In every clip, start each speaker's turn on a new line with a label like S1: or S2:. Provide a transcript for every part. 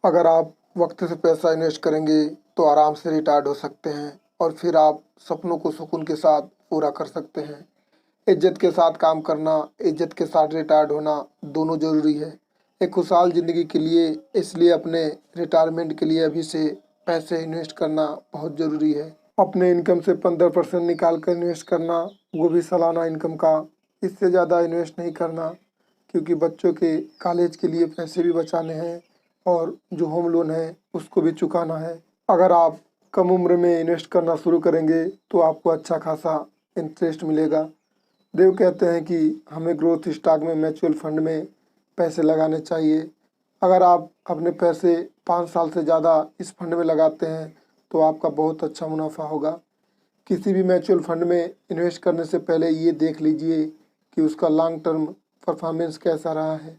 S1: अगर आप वक्त से पैसा इन्वेस्ट करेंगे तो आराम से रिटायर्ड हो सकते हैं और फिर आप सपनों को सुकून के साथ पूरा कर सकते हैं। इज्जत के साथ काम करना, इज्जत के साथ रिटायर्ड होना दोनों ज़रूरी है एक खुशहाल ज़िंदगी के लिए। इसलिए अपने रिटायरमेंट के लिए अभी से पैसे इन्वेस्ट करना बहुत ज़रूरी है। अपने इनकम से 15% निकाल कर इन्वेस्ट करना, वो भी सालाना इनकम का। इससे ज़्यादा इन्वेस्ट नहीं करना, क्योंकि बच्चों के कॉलेज के लिए पैसे भी बचाने हैं और जो होम लोन है उसको भी चुकाना है। अगर आप कम उम्र में इन्वेस्ट करना शुरू करेंगे तो आपको अच्छा खासा इंटरेस्ट मिलेगा। देव कहते हैं कि हमें ग्रोथ स्टॉक में, म्यूचुअल फंड में पैसे लगाने चाहिए। अगर आप अपने पैसे 5 साल से ज़्यादा इस फंड में लगाते हैं तो आपका बहुत अच्छा मुनाफा होगा। किसी भी म्यूचुअल फंड में इन्वेस्ट करने से पहले ये देख लीजिए कि उसका लॉन्ग टर्म परफॉर्मेंस कैसा रहा है।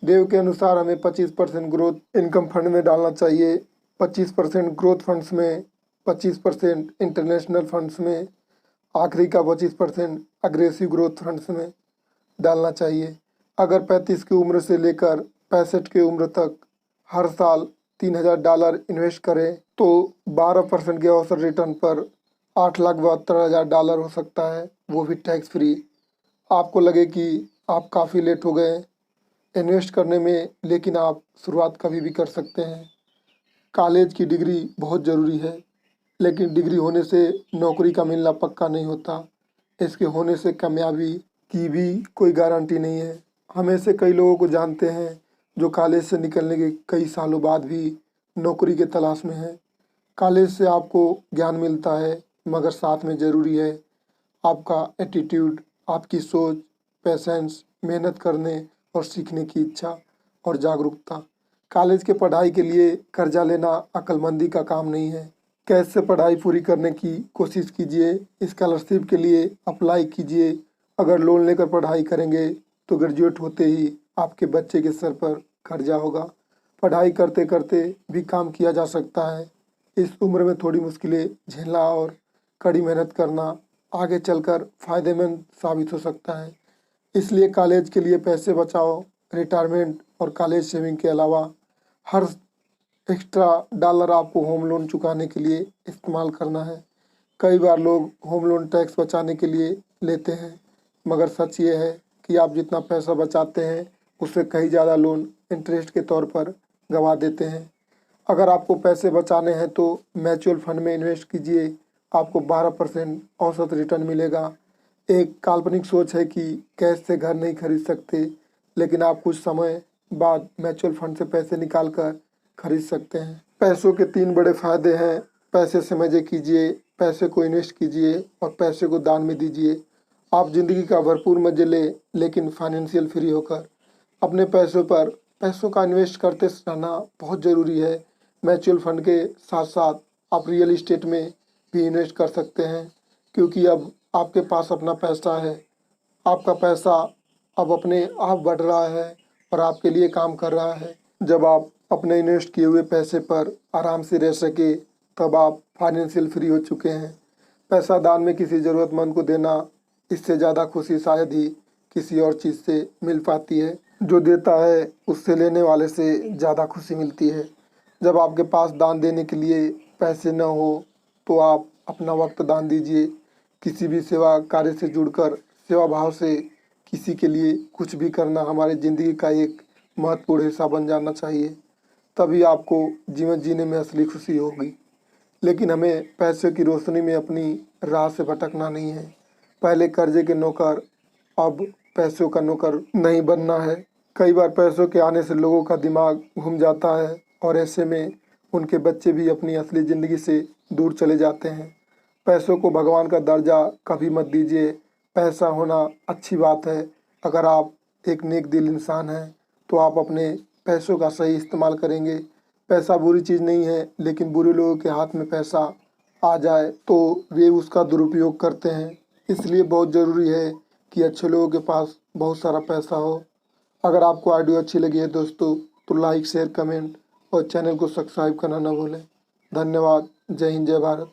S1: देव के अनुसार हमें 25% ग्रोथ इनकम फंड में डालना चाहिए, 25% ग्रोथ फंड्स में, 25% इंटरनेशनल फंड्स में, आखिरी का 25% अग्रेसिव ग्रोथ फंड्स में डालना चाहिए। अगर 35 की उम्र से लेकर 65 की उम्र तक हर साल $3000 इन्वेस्ट करें तो 12% के औसत रिटर्न पर $8,72,000 हो सकता है, वो भी टैक्स फ्री। आपको लगे कि आप काफ़ी लेट हो गए इन्वेस्ट करने में, लेकिन आप शुरुआत कभी भी कर सकते हैं। कॉलेज की डिग्री बहुत ज़रूरी है, लेकिन डिग्री होने से नौकरी का मिलना पक्का नहीं होता। इसके होने से कामयाबी की भी कोई गारंटी नहीं है। हम ऐसे कई लोगों को जानते हैं जो कॉलेज से निकलने के कई सालों बाद भी नौकरी के तलाश में हैं। कॉलेज से आपको ज्ञान मिलता है, मगर साथ में ज़रूरी है आपका एटीट्यूड, आपकी सोच, पेशेंस, मेहनत करने और सीखने की इच्छा और जागरूकता। कॉलेज के पढ़ाई के लिए कर्जा लेना अक्लमंदी का काम नहीं है। कैश से पढ़ाई पूरी करने की कोशिश कीजिए, स्कॉलरशिप के लिए अप्लाई कीजिए। अगर लोन लेकर पढ़ाई करेंगे तो ग्रेजुएट होते ही आपके बच्चे के सर पर कर्जा होगा। पढ़ाई करते करते भी काम किया जा सकता है। इस उम्र में थोड़ी मुश्किलें झेलना और कड़ी मेहनत करना आगे चलकर फ़ायदेमंद साबित हो सकता है। इसलिए कॉलेज के लिए पैसे बचाओ। रिटायरमेंट और कॉलेज सेविंग के अलावा हर एक्स्ट्रा डॉलर आपको होम लोन चुकाने के लिए इस्तेमाल करना है। कई बार लोग होम लोन टैक्स बचाने के लिए लेते हैं, मगर सच ये है कि आप जितना पैसा बचाते हैं उससे कहीं ज़्यादा लोन इंटरेस्ट के तौर पर गंवा देते हैं। अगर आपको पैसे बचाने हैं तो म्यूचुअल फंड में इन्वेस्ट कीजिए, आपको 12% औसत रिटर्न मिलेगा। एक काल्पनिक सोच है कि कैश से घर नहीं खरीद सकते, लेकिन आप कुछ समय बाद म्यूचुअल फंड से पैसे निकाल कर खरीद सकते हैं। पैसों के 3 बड़े फायदे हैं। पैसे से मजे कीजिए, पैसे को इन्वेस्ट कीजिए और पैसे को दान में दीजिए। आप ज़िंदगी का भरपूर मजे लें, लेकिन फाइनेंशियल फ्री होकर। अपने पैसों का इन्वेस्ट करते रहना बहुत ज़रूरी है। म्यूचुअल फंड के साथ साथ आप रियल इस्टेट में भी इन्वेस्ट कर सकते हैं, क्योंकि अब आपके पास अपना पैसा है। आपका पैसा अब अपने आप बढ़ रहा है और आपके लिए काम कर रहा है। जब आप अपने इन्वेस्ट किए हुए पैसे पर आराम से रह सके, तब आप फाइनेंशियल फ्री हो चुके हैं। पैसा दान में किसी ज़रूरतमंद को देना, इससे ज़्यादा खुशी शायद ही किसी और चीज़ से मिल पाती है। जो देता है उससे लेने वाले से ज़्यादा खुशी मिलती है। जब आपके पास दान देने के लिए पैसे न हो तो आप अपना वक्त दान दीजिए। किसी भी सेवा कार्य से जुड़कर सेवा भाव से किसी के लिए कुछ भी करना हमारी ज़िंदगी का एक महत्वपूर्ण हिस्सा बन जाना चाहिए। तभी आपको जीवन जीने में असली खुशी होगी। लेकिन हमें पैसे की रोशनी में अपनी राह से भटकना नहीं है। पहले कर्जे के नौकर, अब पैसों का नौकर नहीं बनना है। कई बार पैसों के आने से लोगों का दिमाग घूम जाता है और ऐसे में उनके बच्चे भी अपनी असली ज़िंदगी से दूर चले जाते हैं। पैसों को भगवान का दर्जा कभी मत दीजिए। पैसा होना अच्छी बात है। अगर आप एक नेक दिल इंसान हैं तो आप अपने पैसों का सही इस्तेमाल करेंगे। पैसा बुरी चीज़ नहीं है, लेकिन बुरे लोगों के हाथ में पैसा आ जाए तो वे उसका दुरुपयोग करते हैं। इसलिए बहुत ज़रूरी है कि अच्छे लोगों के पास बहुत सारा पैसा हो। अगर आपको ऑडियो अच्छी लगी है दोस्तों, तो लाइक, शेयर, कमेंट और चैनल को सब्सक्राइब करना न भूलें। धन्यवाद। जय हिंद, जय भारत।